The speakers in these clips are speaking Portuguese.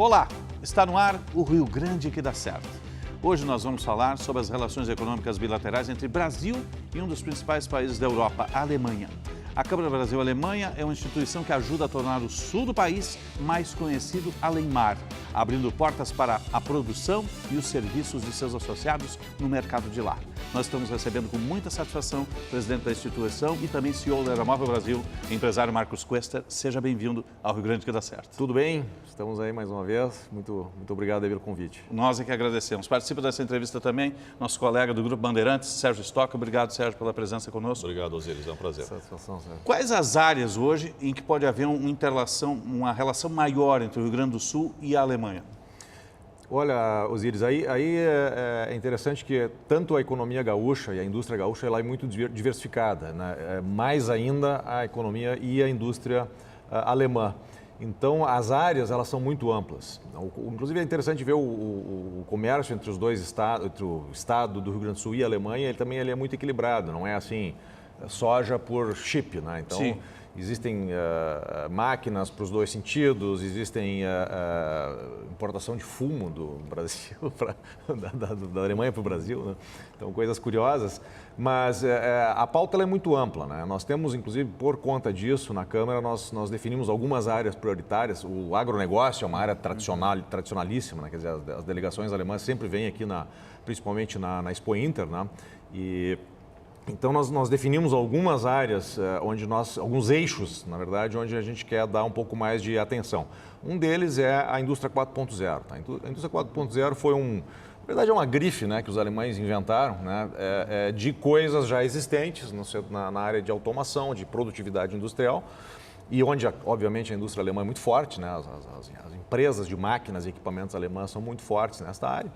Olá, está no ar o Rio Grande que dá certo. Hoje nós vamos falar sobre as relações econômicas bilaterais entre Brasil e um dos principais países da Europa, a Alemanha. A Câmara Brasil-Alemanha é uma instituição que ajuda a tornar o sul do país mais conhecido além mar, abrindo portas para a produção e os serviços de seus associados no mercado de lá. Nós estamos recebendo com muita satisfação o presidente da instituição e também CEO da Aeromóvel Brasil, empresário Marcos Quester. Seja bem-vindo ao Rio Grande que dá certo. Tudo bem? Estamos aí mais uma vez. Muito obrigado aí pelo convite. Nós é que agradecemos. Participa dessa entrevista também nosso colega do Grupo Bandeirantes, Sérgio Stock. Obrigado, Sérgio, pela presença conosco. Obrigado, Osiris. É um prazer. Satisfação, Sérgio. Quais as áreas hoje em que pode haver uma relação maior entre o Rio Grande do Sul e a Alemanha? Olha, Osiris, aí é interessante que tanto a economia gaúcha e a indústria gaúcha ela é muito diversificada, né? Mais ainda a economia e a indústria alemã. Então, as áreas elas são muito amplas. Inclusive, é interessante ver o comércio entre os dois estados, entre o estado do Rio Grande do Sul e a Alemanha, ele é muito equilibrado, não é assim, soja por chip, né? Então, sim, existem máquinas para os dois sentidos, existem importação de fumo do Brasil, da Alemanha para o Brasil, né? Então, coisas curiosas. Mas a pauta ela é muito ampla, né? Nós temos, inclusive, por conta disso, na Câmara, nós definimos algumas áreas prioritárias. O agronegócio é uma área tradicionalíssima, né? Quer dizer, as delegações alemãs sempre vêm aqui, principalmente na Expo Inter, né? Então, nós definimos algumas áreas, alguns eixos, na verdade, onde a gente quer dar um pouco mais de atenção. Um deles é a indústria 4.0. Tá? A indústria 4.0 na verdade, é uma grife, né, que os alemães inventaram, né, de coisas já existentes na área de automação, de produtividade industrial, e onde, obviamente, a indústria alemã é muito forte, né, as empresas de máquinas e equipamentos alemãs são muito fortes nesta área.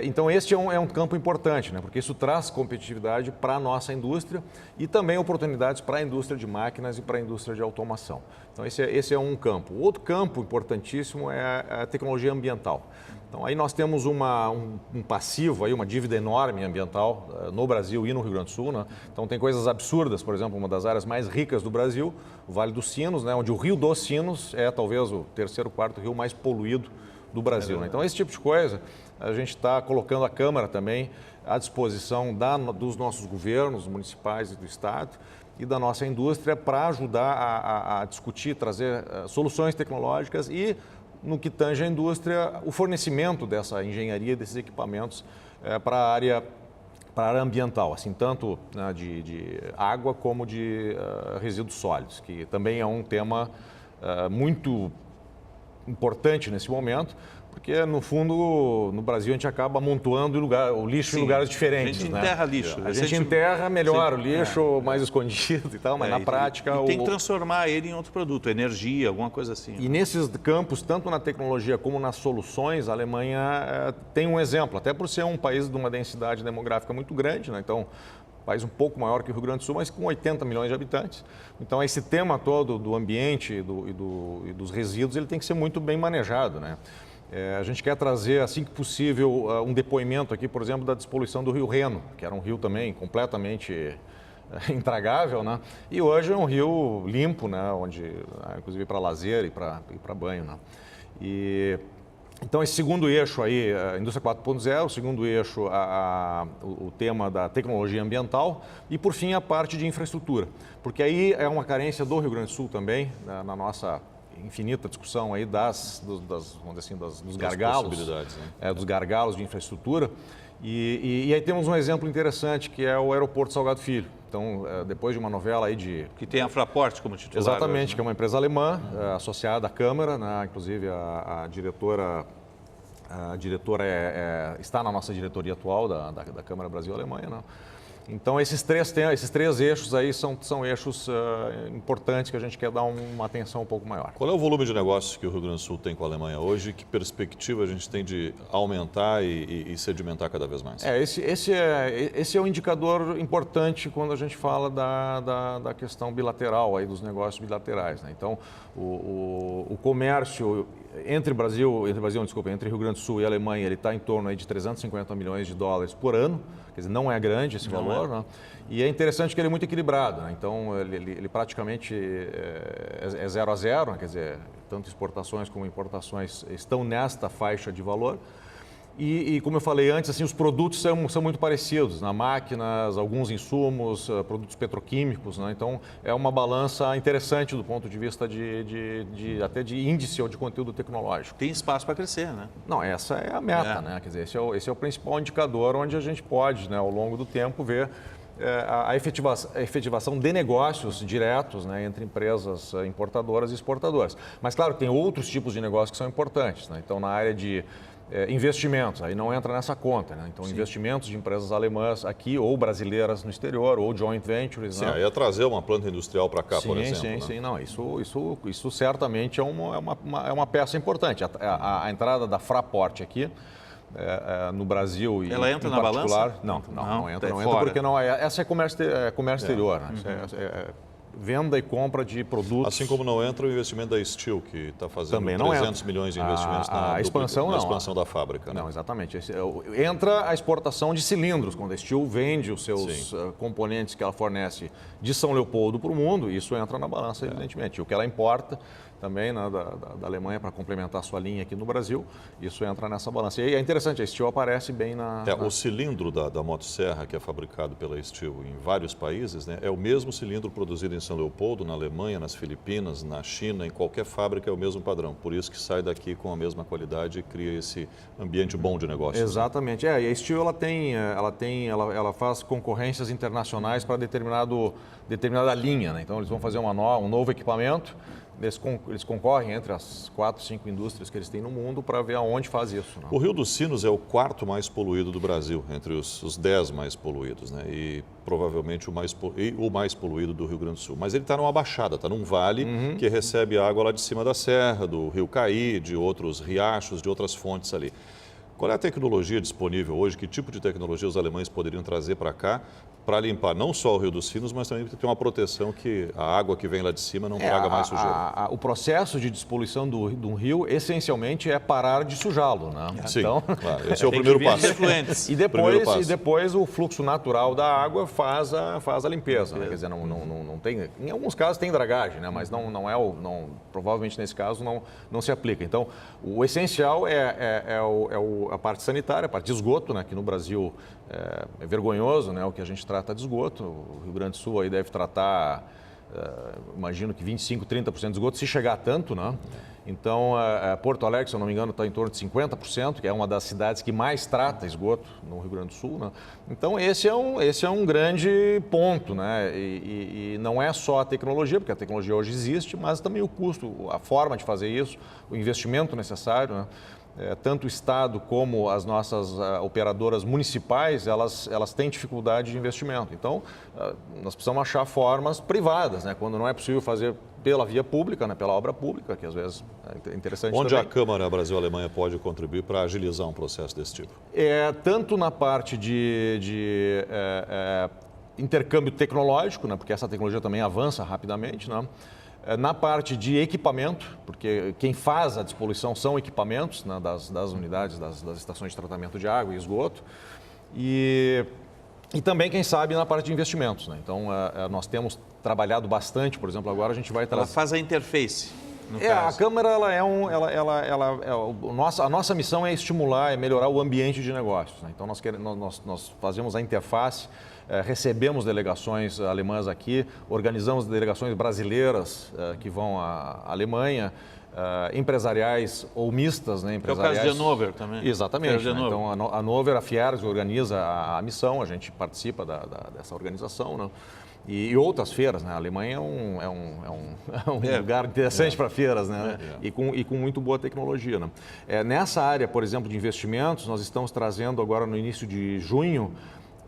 Então, este é um campo importante, né? Porque isso traz competitividade para a nossa indústria e também oportunidades para a indústria de máquinas e para a indústria de automação. Então, esse é um campo. Outro campo importantíssimo é a tecnologia ambiental. Então, aí nós temos um passivo, aí, uma dívida enorme ambiental no Brasil e no Rio Grande do Sul, né? Então, tem coisas absurdas, por exemplo, uma das áreas mais ricas do Brasil, o Vale dos Sinos, né? Onde o Rio dos Sinos é talvez o terceiro, quarto rio mais poluído do Brasil, né? Então, esse tipo de coisa, a gente está colocando a Câmara também à disposição dos nossos governos municipais e do Estado e da nossa indústria para ajudar a discutir, trazer soluções tecnológicas e, no que tange a indústria, o fornecimento dessa engenharia, desses equipamentos para a área ambiental, assim, tanto, né, de água como de resíduos sólidos, que também é um tema muito importante nesse momento, porque, no fundo, no Brasil a gente acaba amontoando o lixo, sim, em lugares diferentes. A gente enterra lixo. A gente enterra melhor o lixo, mais escondido e tal, mas na prática... E tem que transformar ele em outro produto, energia, alguma coisa assim. E nesses campos, tanto na tecnologia como nas soluções, a Alemanha tem um exemplo, até por ser um país de uma densidade demográfica muito grande, né? Então, país um pouco maior que o Rio Grande do Sul, mas com 80 milhões de habitantes. Então, esse tema todo do ambiente e dos resíduos, ele tem que ser muito bem manejado, né? A gente quer trazer, assim que possível, um depoimento aqui, por exemplo, da despoluição do Rio Reno, que era um rio também completamente intragável, né? E hoje é um rio limpo, né? Onde, inclusive, para lazer e para banho, né? Então, esse segundo eixo aí, a indústria 4.0, o segundo eixo, o tema da tecnologia ambiental e, por fim, a parte de infraestrutura. Porque aí é uma carência do Rio Grande do Sul também, na nossa infinita discussão aí vamos dizer assim, dos gargalos, né? Dos gargalos de infraestrutura. E aí temos um exemplo interessante, que é o aeroporto Salgado Filho. Então, depois de uma novela aí que tem a Fraport como titular. Exatamente, hoje, né? Que é uma empresa alemã, associada à Câmara, né? Inclusive a diretora está na nossa diretoria atual da Câmara Brasil-Alemanha, né? Então, esses três eixos aí são eixos importantes que a gente quer dar uma atenção um pouco maior. Qual é o volume de negócios que o Rio Grande do Sul tem com a Alemanha hoje? Que perspectiva a gente tem de aumentar e sedimentar cada vez mais? Esse é um indicador importante quando a gente fala da questão bilateral, aí, dos negócios bilaterais, né? Então, o comércio entre Rio Grande do Sul e Alemanha, ele está em torno aí de 350 milhões de dólares por ano, quer dizer, não é grande esse valor, né? E é interessante que ele é muito equilibrado, né? Então ele praticamente é 0 a 0, né? Quer dizer, tanto exportações como importações estão nesta faixa de valor. E como eu falei antes, assim, os produtos são muito parecidos, na máquinas, alguns insumos, produtos petroquímicos, né? Então é uma balança interessante do ponto de vista até de índice ou de conteúdo tecnológico. Tem espaço para crescer, né? Não, essa é a meta, né? Quer dizer, esse é o principal indicador onde a gente pode, né, ao longo do tempo, ver a efetivação de negócios diretos, né, entre empresas importadoras e exportadoras. Mas, claro, tem outros tipos de negócios que são importantes, né? Então, na área de investimentos, aí não entra nessa conta, né? Então, investimentos de empresas alemãs aqui ou brasileiras no exterior ou joint ventures. Sim, né? aí é trazer uma planta industrial para cá, por exemplo. Sim. Não, isso certamente é uma peça importante. A entrada da Fraport aqui, no Brasil e ela entra em na particular, balança? Não entra Fora. porque não essa é comércio exterior, né? Isso é venda e compra de produtos. Assim como não entra o investimento da Steel, que está fazendo Também não 300 milhões de investimentos na expansão da fábrica. Né? Não, exatamente. Entra a exportação de cilindros, quando a Steel vende os seus componentes que ela fornece de São Leopoldo para o mundo, isso entra na balança, evidentemente. O que ela importa também, né, da Alemanha para complementar a sua linha aqui no Brasil, isso entra nessa balança. E é interessante, a Steel aparece bem O cilindro da motosserra, que é fabricado pela Steel em vários países, né, é o mesmo cilindro produzido em São Leopoldo, na Alemanha, nas Filipinas, na China, em qualquer fábrica é o mesmo padrão. Por isso que sai daqui com a mesma qualidade e cria esse ambiente bom de negócios. Exatamente. E a Steel ela faz concorrências internacionais para determinada linha, né? Então eles vão fazer um novo equipamento. Eles concorrem entre as 4, 5 indústrias que eles têm no mundo para ver aonde faz isso. Né? O Rio dos Sinos é o quarto mais poluído do Brasil, entre os 10 mais poluídos, né? E provavelmente o mais poluído do Rio Grande do Sul. Mas ele está numa baixada, está num vale que recebe água lá de cima da serra, do Rio Caí, de outros riachos, de outras fontes ali. Qual é a tecnologia disponível hoje? Que tipo de tecnologia os alemães poderiam trazer para cá para limpar não só o Rio dos Sinos, mas também ter uma proteção que a água que vem lá de cima não traga mais sujeira? O processo de despoluição do rio, essencialmente, é parar de sujá-lo, né? Sim, então, claro. Esse é o primeiro passo. E depois o fluxo natural da água faz a limpeza. Né? Quer dizer, não tem... Em alguns casos tem dragagem, né? Mas provavelmente nesse caso não se aplica. Então, o essencial é a parte sanitária, a parte de esgoto, né? Que no Brasil é vergonhoso, né? O que a gente trata de esgoto. O Rio Grande do Sul aí deve tratar, imagino que 25%, 30% de esgoto, se chegar a tanto, né? Então, Porto Alegre, se eu não me engano, está em torno de 50%, que é uma das cidades que mais trata esgoto no Rio Grande do Sul, né? Então, esse é um grande ponto, né? E não é só a tecnologia, porque a tecnologia hoje existe, mas também o custo, a forma de fazer isso, o investimento necessário, né? Tanto o Estado como as nossas operadoras municipais, elas têm dificuldade de investimento. Então, nós precisamos achar formas privadas, né? Quando não é possível fazer pela via pública, né? Pela obra pública, que às vezes é interessante Onde também. a Câmara Brasil-Alemanha pode contribuir para agilizar um processo desse tipo? Tanto na parte de intercâmbio tecnológico, né? Porque essa tecnologia também avança rapidamente, né? Na parte de equipamento, porque quem faz a despoluição são equipamentos, né, das unidades, das estações de tratamento de água e esgoto. E também, quem sabe, na parte de investimentos. Né? Então, nós temos trabalhado bastante, por exemplo, agora a gente vai trazer... Ela faz a interface. A Câmara, a nossa missão é estimular, é melhorar o ambiente de negócios. Né? Então, nós fazemos a interface, recebemos delegações alemãs aqui, organizamos delegações brasileiras que vão à Alemanha, empresariais ou mistas, né? Empresariais. É o caso de Hannover também. Exatamente. Né? Então, a Hannover, a Fieres organiza a missão, a gente participa dessa organização, né? E outras feiras, né? A Alemanha é um lugar interessante para feiras, né? E com muito boa tecnologia, né? Nessa área, por exemplo, de investimentos, nós estamos trazendo agora no início de junho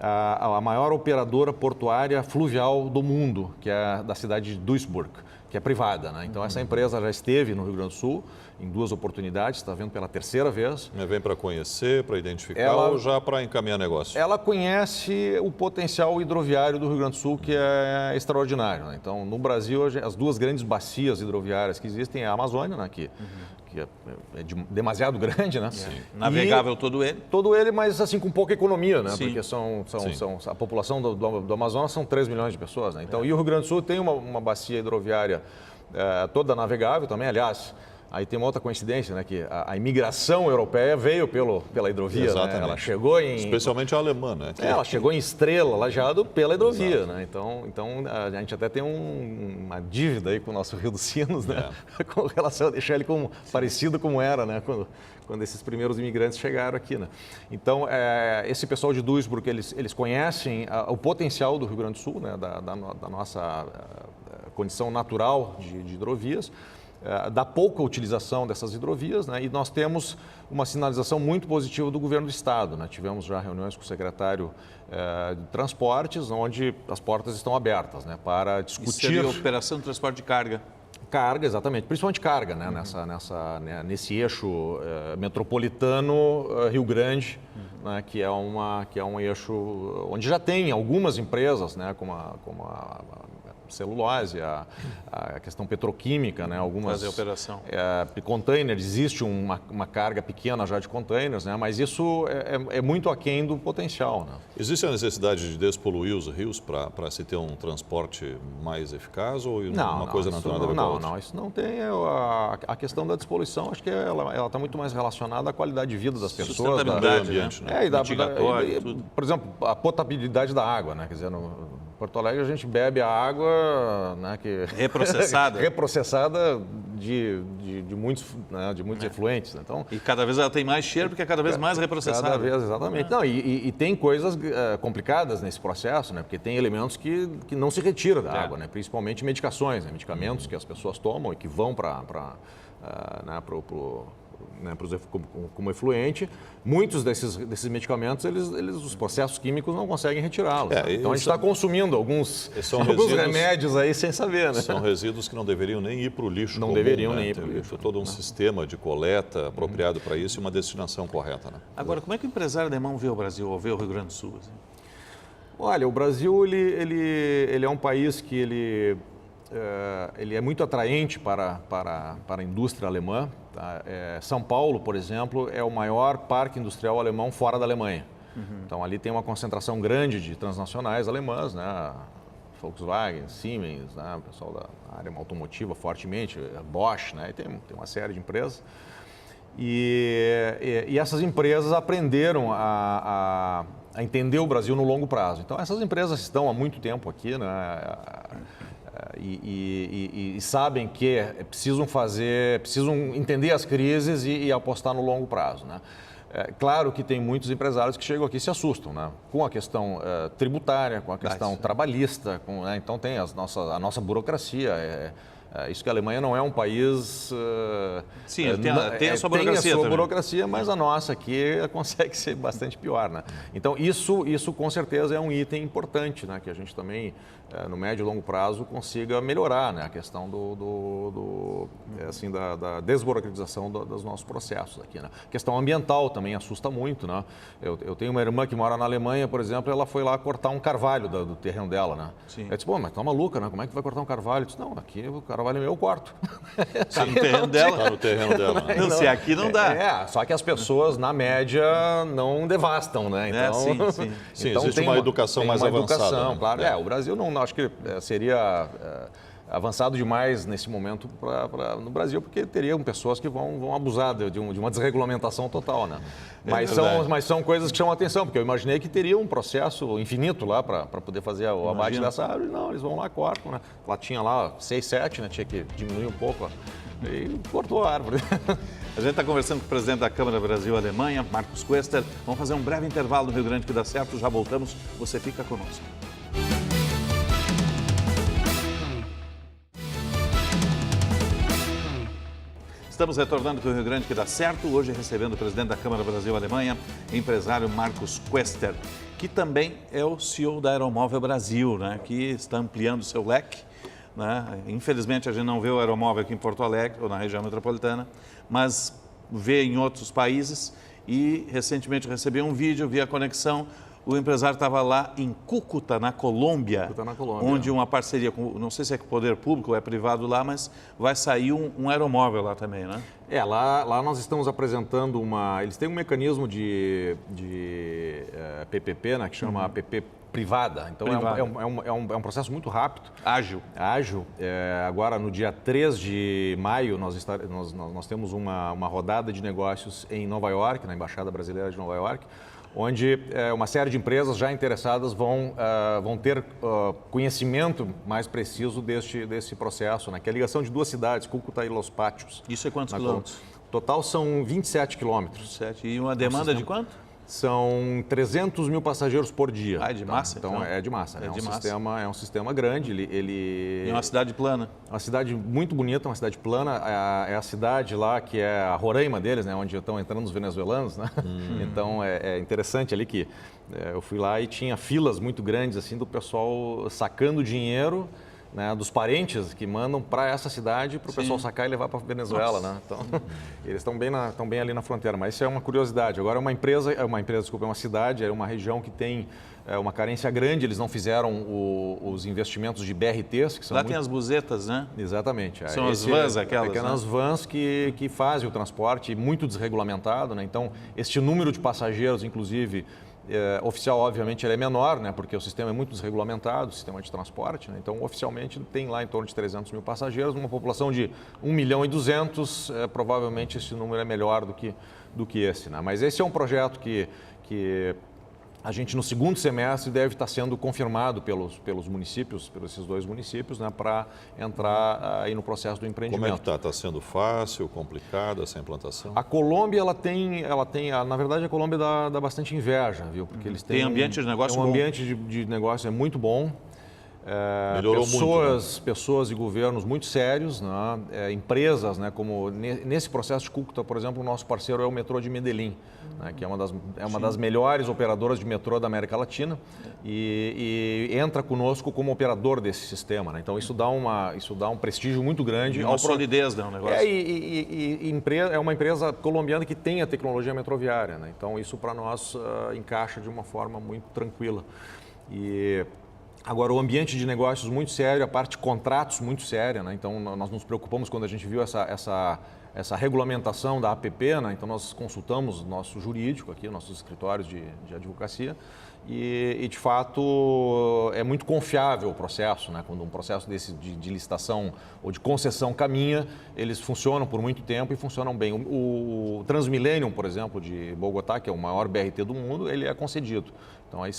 a maior operadora portuária fluvial do mundo, que é da cidade de Duisburg, que é privada, né? Então, essa empresa já esteve no Rio Grande do Sul em 2 oportunidades, está vendo pela 3ª vez. Vem para conhecer, para identificar ou já para encaminhar negócio? Ela conhece o potencial hidroviário do Rio Grande do Sul, que é extraordinário, né? Então, no Brasil, as 2 grandes bacias hidroviárias que existem é a Amazônia, né? que demasiado grande, né? Navegável todo ele. Todo ele, mas assim com pouca economia, né? Sim. Porque a população do Amazonas são 3 milhões de pessoas, né? Então, e o Rio Grande do Sul tem uma bacia hidroviária toda navegável também, aliás. Aí tem uma outra coincidência, né? Que a imigração europeia veio pela hidrovia. Exatamente. Né? Ela chegou em... Especialmente a alemã, né? Ela chegou em Estrela, Lajeado, pela hidrovia, né? Então a gente até tem uma dívida aí com o nosso Rio dos Sinos, né? Com relação a deixar ele parecido como era, né? Quando esses primeiros imigrantes chegaram aqui, né? Então, esse pessoal de Duisburg, eles conhecem o potencial do Rio Grande do Sul, né? Da nossa condição natural de hidrovias, da pouca utilização dessas hidrovias, né? E nós temos uma sinalização muito positiva do governo do estado, né? Tivemos já reuniões com o secretário de Transportes, onde as portas estão abertas, né? Para discutir... Isso seria a operação de transporte de carga. Carga, exatamente, principalmente carga, né? Nesse eixo metropolitano Rio Grande, né? que é um eixo onde já tem algumas empresas, né? como a celulose, a questão petroquímica, né? Algumas... Fazer operação. Containers, existe uma carga pequena já de containers, né? Mas isso é muito aquém do potencial, né? Existe a necessidade de despoluir os rios para se ter um transporte mais eficaz ou uma coisa não tem nada a ver com a outra? Não, isso não tem. A questão da despoluição, acho que ela está muito mais relacionada à qualidade de vida das pessoas. Sustentabilidade, ambiente, né? Mitigatório, tudo. Por exemplo, a potabilidade da água, né? Quer dizer, no Porto Alegre a gente bebe a água, né, reprocessada. reprocessada de muitos, né, de muitos efluentes. Né? Então, e cada vez ela tem mais cheiro porque é cada vez mais reprocessada. Cada vez, exatamente. Não, e tem coisas complicadas nesse processo, né? Porque tem elementos que não se retiram da água, né? Principalmente medicações, né? Medicamentos que as pessoas tomam e que vão como efluente. Muitos desses medicamentos, os processos químicos não conseguem retirá-los. Né? Então a gente está consumindo alguns remédios aí sem saber. Né? São resíduos que não deveriam nem ir para o lixo. Não deveriam nem ir para o lixo. Todo um sistema de coleta apropriado para isso e uma destinação correta. Né? Agora, como é que o empresário alemão vê o Brasil ou vê o Rio Grande do Sul? Assim? Olha, o Brasil ele é um país que ele é muito atraente para a indústria alemã. Tá? São Paulo, por exemplo, é o maior parque industrial alemão fora da Alemanha. Então, ali tem uma concentração grande de transnacionais alemãs, né? Volkswagen, Siemens, né? O pessoal da área automotiva fortemente, Bosch, né? E tem uma série de empresas. E essas empresas aprenderam a entender o Brasil no longo prazo. Então, essas empresas estão há muito tempo aqui, né? E sabem que precisam entender as crises e apostar no longo prazo, né? Claro que tem muitos empresários que chegam aqui e se assustam, né? Com a questão tributária, com a questão trabalhista, né? Então tem a nossa burocracia. Isso que a Alemanha não é um país... Sim, tem a sua burocracia. Tem a sua também. burocracia, mas a nossa aqui consegue ser bastante pior, né? Então, isso com certeza é um item importante, né? Que a gente também, no médio e longo prazo, consiga melhorar, né? A questão da desburocratização dos nossos processos aqui, né? A questão ambiental também assusta muito, né? Eu tenho uma irmã que mora na Alemanha, por exemplo, ela foi lá cortar um carvalho do terreno dela, né? Sim. Eu disse, pô, mas tá maluca, né? Como é que vai cortar um carvalho? Eu disse, não, aqui o carvalho é meu, eu corto. Está no terreno dela. Está no terreno dela. Né? Não, se aqui não dá. Só que as pessoas, na média, não devastam, né? Então, Sim, então existe uma educação mais avançada. Né? Claro. O Brasil não acho que seria avançado demais nesse momento no Brasil, porque teriam pessoas que vão abusar de uma desregulamentação total, né? Mas são coisas que chamam a atenção, porque eu imaginei que teria um processo infinito lá para poder fazer o abate dessa árvore. Não, eles vão lá, cortam, né? Lá tinha 6, 7, né? Tinha que diminuir um pouco, ó, e cortou a árvore. A gente está conversando com o presidente da Câmara Brasil-Alemanha, Marcos Quester. Vamos fazer um breve intervalo no Rio Grande que dá certo, já voltamos. Você fica conosco. Estamos retornando com o Rio Grande que dá certo, hoje recebendo o presidente da Câmara Brasil-Alemanha, empresário Marcos Quester, que também é o CEO da Aeromóvel Brasil, né, que está ampliando o seu leque. Né? Infelizmente, a gente não vê o aeromóvel aqui em Porto Alegre ou na região metropolitana, mas vê em outros países e recentemente recebi um vídeo via conexão O empresário estava lá em Cúcuta, na Colômbia, Cúcuta, na Colômbia, onde uma parceria com, não sei se é com o poder público ou é privado lá, mas vai sair um aeromóvel lá também, né? Lá nós estamos apresentando eles têm um mecanismo de PPP, né, que chama PPP privada. Então é um processo muito rápido. Ágil. Ágil. Agora, no dia 3 de maio, nós temos uma rodada de negócios em Nova York, na Embaixada Brasileira de Nova York, onde uma série de empresas já interessadas vão ter conhecimento mais preciso desse processo, né? Que é a ligação de duas cidades, Cúcuta e Los Pátios. Isso é quantos quilômetros? Total são 27 quilômetros. E uma demanda de quanto? São 300 mil passageiros por dia. Ah, é de massa? Então é de massa. É de massa. É um sistema grande. E é uma cidade plana. Uma cidade muito bonita, uma cidade plana. É a cidade lá que é a Roraima deles, né? Onde estão entrando os venezuelanos, né? Então é interessante ali que eu fui lá e tinha filas muito grandes assim do pessoal sacando dinheiro, né, dos parentes que mandam para essa cidade para o pessoal sacar e levar para a Venezuela, né? Então, eles estão bem ali na fronteira, mas isso é uma curiosidade. Agora é uma cidade, é uma região que tem uma carência grande, eles não fizeram os investimentos de BRTs, que são lá tem as buzetas, né? Exatamente. São as vans aquelas, pequenas vans que fazem o transporte muito desregulamentado, né? Então, este número de passageiros, inclusive, oficial, obviamente, ele é menor, né, porque o sistema é muito desregulamentado, o sistema de transporte, né? Então, oficialmente, tem lá em torno de 300 mil passageiros, uma população de 1.200.000, provavelmente esse número é melhor do que esse, né? Mas esse é um projeto que a gente, no segundo semestre, deve estar sendo confirmado pelos municípios, pelos esses dois municípios, né, para entrar aí no processo do empreendimento. Como é que está? Está sendo fácil, complicada essa implantação? A Colômbia, na verdade, a Colômbia dá bastante inveja, viu? Porque eles têm ambiente de negócio bom. bom. Ambiente de negócio é muito bom. Melhorou muito, né? Pessoas e governos muito sérios, né? Empresas, né? Como nesse processo de Cúcuta, por exemplo, o nosso parceiro é o metrô de Medellín, né? Que é uma das melhores operadoras de metrô da América Latina e entra conosco como operador desse sistema, né? Então isso dá um prestígio muito grande. Uma solidez, né, o negócio. É uma empresa colombiana que tem a tecnologia metroviária, né? Então isso para nós encaixa de uma forma muito tranquila. Agora, o ambiente de negócios muito sério, a parte de contratos muito séria, né? Então, nós nos preocupamos quando a gente viu essa regulamentação da APP, né? Então, nós consultamos nosso jurídico aqui, nossos escritórios de advocacia e, de fato, é muito confiável o processo, né? Quando um processo desse de licitação ou de concessão caminha, eles funcionam por muito tempo e funcionam bem. O Transmillennium, por exemplo, de Bogotá, que é o maior BRT do mundo, ele é concedido. Então, aí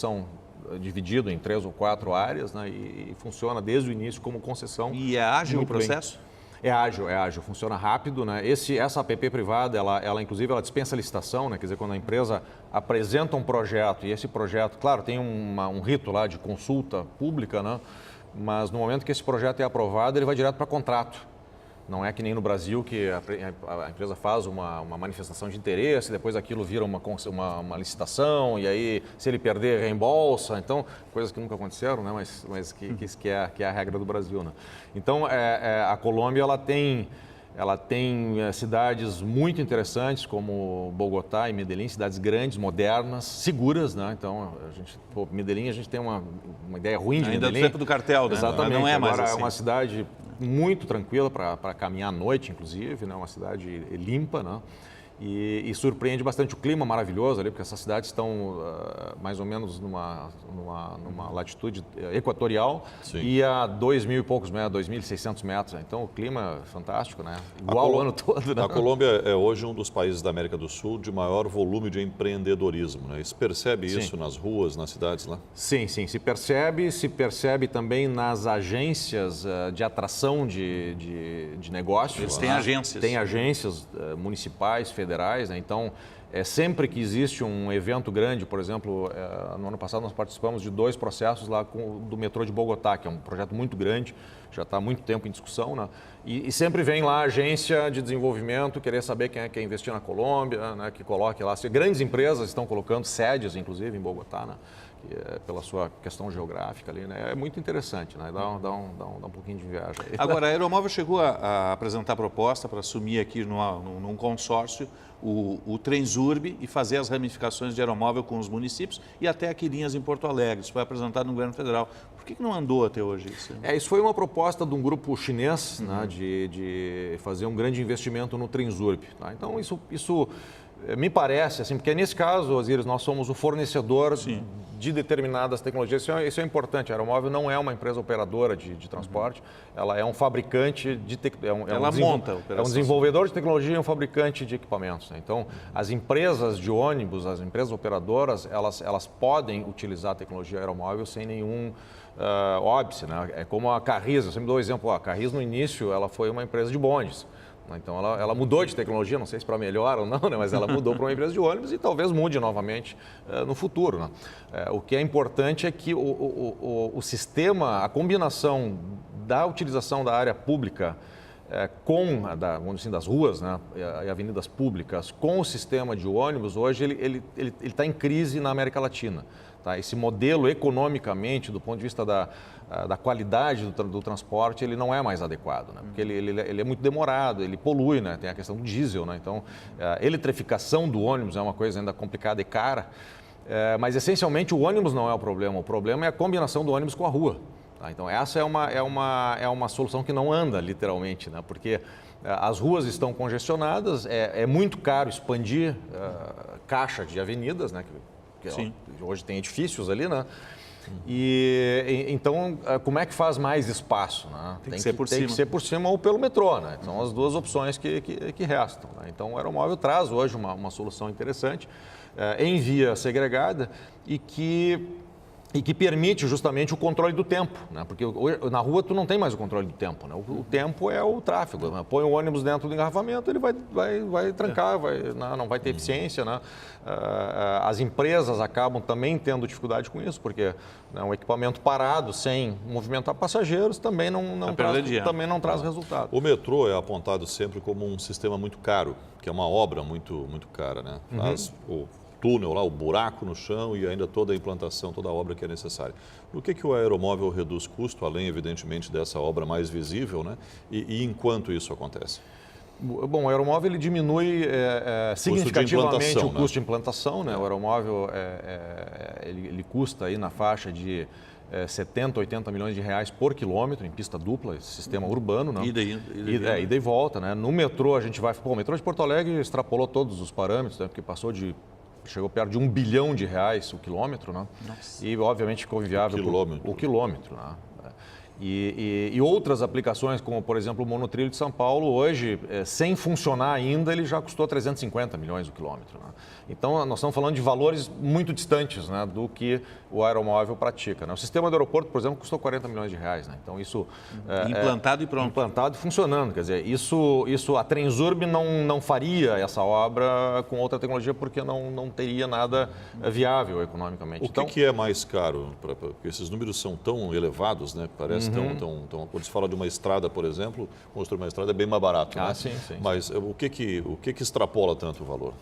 dividido em 3 ou 4 áreas, né, e funciona desde o início como concessão. E é ágil o processo? É ágil, funciona rápido, né? Essa APP privada, ela inclusive ela dispensa licitação, né? Quer dizer, quando a empresa apresenta um projeto e esse projeto, claro, tem um rito lá de consulta pública, né? Mas no momento que esse projeto é aprovado, ele vai direto para contrato. Não é que nem no Brasil que a empresa faz uma manifestação de interesse, depois aquilo vira uma licitação e aí, se ele perder, reembolsa. Então, coisas que nunca aconteceram, né? Mas que é a regra do Brasil, né? Então, a Colômbia ela tem cidades muito interessantes como Bogotá e Medellín, cidades grandes, modernas, seguras, né? Então, Medellín a gente tem uma ideia ruim de Medellín. Ainda do tempo do cartel, né? Exatamente. Não é mais Agora, assim. É uma cidade muito tranquila para caminhar à noite, inclusive, né? Uma cidade limpa, né? E surpreende bastante o clima maravilhoso ali, porque essas cidades estão mais ou menos numa latitude equatorial. Sim. E a 2.000 e poucos metros, 2.600 metros. Então o clima é fantástico, né? Igual o ano todo. Né? A Colômbia é hoje um dos países da América do Sul de maior volume de empreendedorismo, né? Se percebe isso nas ruas, nas cidades lá? Sim, se percebe também nas agências de atração de negócios. Eles têm agências. Tem agências municipais, federais, né? Então, sempre que existe um evento grande, por exemplo, no ano passado nós participamos de 2 processos lá do metrô de Bogotá, que é um projeto muito grande, já está há muito tempo em discussão, né? E sempre vem lá a agência de desenvolvimento querer saber quem quer investir na Colômbia, né? Que coloque lá. Grandes empresas estão colocando sedes, inclusive, em Bogotá, né? pela sua questão geográfica ali, né? É muito interessante, né? Dá um pouquinho de viagem aí. Agora, a Aeromóvel chegou a apresentar proposta para assumir aqui num consórcio o Transurb e fazer as ramificações de Aeromóvel com os municípios e até aqui linhas em Porto Alegre. Isso foi apresentado no governo federal. Por que não andou até hoje isso? Isso foi uma proposta de um grupo chinês, né, de fazer um grande investimento no Transurb. Tá? Então, isso me parece, assim, porque nesse caso, Osiris, nós somos o fornecedor de determinadas tecnologias. Isso é importante. A Aeromóvel não é uma empresa operadora de transporte, ela é um fabricante de ela monta a operação. É um desenvolvedor de tecnologia e um fabricante de equipamentos. Né? Então, as empresas de ônibus, as empresas operadoras, elas podem utilizar a tecnologia aeromóvel sem nenhum óbice. Né? É como a Carris, eu sempre dou o exemplo, a Carris no início ela foi uma empresa de bondes. Então, ela mudou de tecnologia, não sei se para melhor ou não, né? Mas ela mudou para uma empresa de ônibus e talvez mude novamente no futuro. Né? O que é importante é que o sistema, a combinação da utilização da área pública com, vamos dizer assim, das ruas, né, e avenidas públicas, com o sistema de ônibus, hoje ele está em crise na América Latina. Tá? Esse modelo, economicamente, do ponto de vista da qualidade do transporte, ele não é mais adequado, né? Porque ele é muito demorado, ele polui, né? Tem a questão do diesel, né? Então, a eletrificação do ônibus é uma coisa ainda complicada e cara, mas essencialmente o ônibus não é o problema é a combinação do ônibus com a rua. Tá? Então, essa é uma solução que não anda, literalmente, né? Porque as ruas estão congestionadas, é muito caro expandir caixa de avenidas, né? Que hoje tem edifícios ali, né? E então, como é que faz mais espaço? Né? Tem que ser por cima. Tem que ser por cima ou pelo metrô, né? São as duas opções que restam. Né? Então, o Aeromóvel traz hoje uma solução interessante, em via segregada e que permite justamente o controle do tempo, né? Porque na rua tu não tem mais o controle do tempo, né? O tempo é o tráfego, né? Põe o ônibus dentro do engarrafamento, ele vai trancar, não vai ter eficiência, né? As empresas acabam também tendo dificuldade com isso, porque um equipamento parado, sem movimentar passageiros, também não traz resultado. O metrô é apontado sempre como um sistema muito caro, que é uma obra muito, muito cara, né? Faz o túnel lá, o buraco no chão e ainda toda a implantação, toda a obra que é necessária. No que o Aeromóvel reduz custo, além, evidentemente, dessa obra mais visível, né? E enquanto isso acontece? Bom, o Aeromóvel ele diminui significativamente o custo de implantação, né? O Aeromóvel ele custa aí na faixa de 70, 80 milhões de reais por quilômetro em pista dupla, esse sistema urbano. Né? Ida e volta. Né? No metrô, a gente vai... o metrô de Porto Alegre extrapolou todos os parâmetros, né? Porque chegou perto de R$1 bilhão o quilômetro, né? Nossa. E obviamente ficou inviável o quilômetro. Né? E outras aplicações, como por exemplo o monotrilho de São Paulo, hoje, sem funcionar ainda, ele já custou 350 milhões o quilômetro. Né? Então, nós estamos falando de valores muito distantes, né, do que o Aeromóvel pratica. Né? O sistema do aeroporto, por exemplo, custou 40 milhões de reais. Né? Então, isso... implantado e pronto. Implantado e funcionando. Quer dizer, a Transurb não faria essa obra com outra tecnologia porque não teria nada viável economicamente. O que é mais caro? Porque esses números são tão elevados, né? Parece quando se fala de uma estrada, por exemplo, construir uma estrada é bem mais barato. Né? Sim. Mas o que extrapola tanto o valor?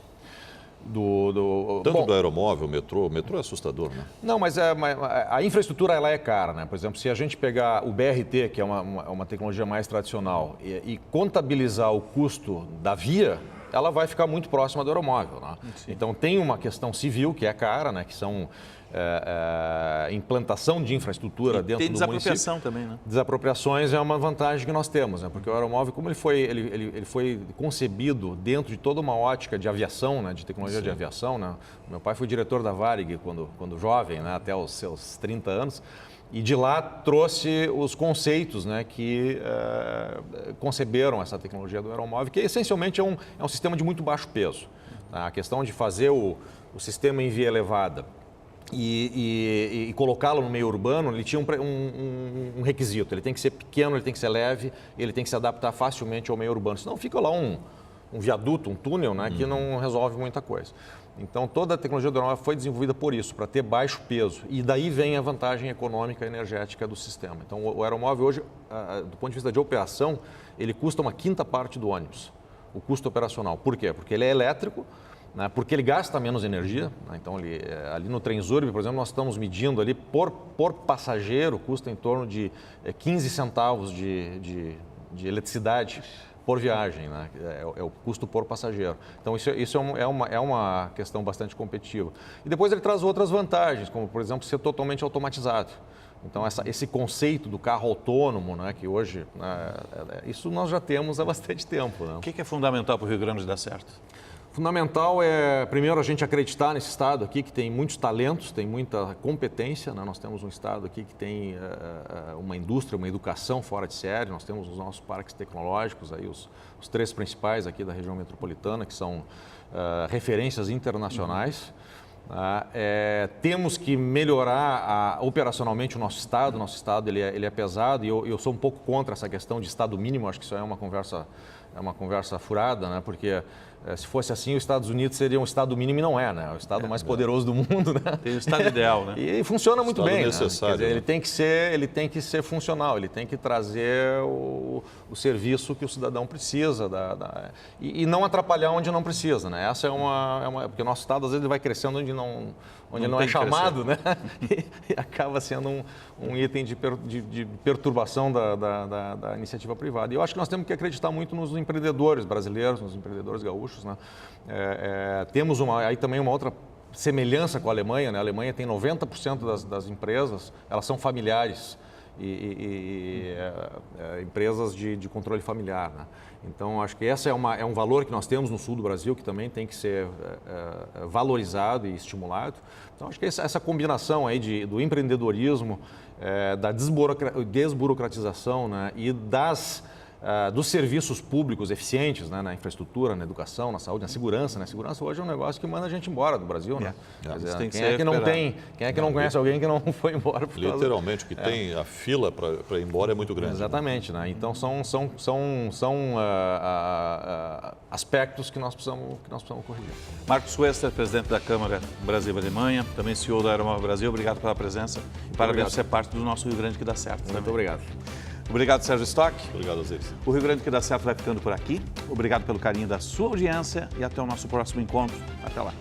Do Aeromóvel, o metrô é assustador, né? Não, mas a infraestrutura ela é cara, né? Por exemplo, se a gente pegar o BRT, que é uma tecnologia mais tradicional, e contabilizar o custo da via, ela vai ficar muito próxima do aeromóvel. Né? Então, tem uma questão civil que é cara, né? Que são implantação de infraestrutura dentro do município. Tem desapropriação também, né? Desapropriações é uma vantagem que nós temos, né? Porque o aeromóvel, como ele foi concebido dentro de toda uma ótica de aviação, né? De tecnologia de aviação, né? Meu pai foi diretor da Varig quando jovem, né? Até os seus 30 anos. E de lá trouxe os conceitos, né, que conceberam essa tecnologia do aeromóvel, que essencialmente é um sistema de muito baixo peso. Tá? A questão de fazer o sistema em via elevada e colocá-lo no meio urbano, ele tinha um requisito. Ele tem que ser pequeno, ele tem que ser leve, ele tem que se adaptar facilmente ao meio urbano. Senão fica lá um viaduto, um túnel, né, que não resolve muita coisa. Então, toda a tecnologia do aeromóvel foi desenvolvida por isso, para ter baixo peso. E daí vem a vantagem econômica e energética do sistema. Então, o aeromóvel hoje, do ponto de vista de operação, ele custa uma quinta parte do ônibus, o custo operacional. Por quê? Porque ele é elétrico né, porque ele gasta menos energia, né, então ali no Trenzurb, por exemplo, nós estamos medindo ali por passageiro, custa em torno de 15 centavos de eletricidade por viagem, né? É o custo por passageiro. Então, isso é uma questão bastante competitiva. E depois ele traz outras vantagens, como, por exemplo, ser totalmente automatizado. Então, esse conceito do carro autônomo, né, que hoje, isso nós já temos há bastante tempo. Né? O que é fundamental para o Rio Grande dar certo? Fundamental é, primeiro, a gente acreditar nesse estado aqui que tem muitos talentos, tem muita competência, né? Nós temos um estado aqui que tem uma indústria, uma educação fora de série, nós temos os nossos parques tecnológicos, aí os 3 principais aqui da região metropolitana, que são referências internacionais. Temos que melhorar operacionalmente o nosso estado ele é pesado e eu sou um pouco contra essa questão de estado mínimo, acho que isso é uma conversa furada, né? Porque se fosse assim, os Estados Unidos seria um estado mínimo e não é, né? O estado mais poderoso do mundo, né? Tem o estado ideal, né? E funciona muito bem, necessário, né? Quer dizer, né? ele tem que ser funcional, ele tem que trazer o serviço que o cidadão precisa e não atrapalhar onde não precisa, né? Essa porque o nosso estado às vezes ele vai crescendo onde não é chamado, né? E acaba sendo um item de perturbação da iniciativa privada. E eu acho que nós temos que acreditar muito nos empreendedores brasileiros, nos empreendedores gaúchos, né? Temos aí também uma outra semelhança com a Alemanha, né? A Alemanha tem 90% das empresas, elas são familiares e empresas de controle familiar, né? Então, acho que esse é um valor que nós temos no sul do Brasil, que também tem que ser valorizado e estimulado. Então, acho que essa combinação aí do empreendedorismo, da desburocratização, né, e dos serviços públicos eficientes, né, na infraestrutura, na educação, na saúde, na segurança. Né? Segurança hoje é um negócio que manda a gente embora do Brasil. Né? Quer dizer, quem é que não conhece alguém que não foi embora? Literalmente, o que tem a fila para ir embora é muito grande. Exatamente. Né? Então, são aspectos que nós precisamos corrigir. Marcos Wester, presidente da Câmara Brasil-Alemanha, também CEO da Aeromóvel Brasil, obrigado pela presença. Parabéns por ser parte do nosso Rio Grande que dá certo. Muito obrigado. Obrigado, Sérgio Stock. Obrigado, Osiris. O Rio Grande que dá certo vai ficando por aqui. Obrigado pelo carinho da sua audiência e até o nosso próximo encontro. Até lá.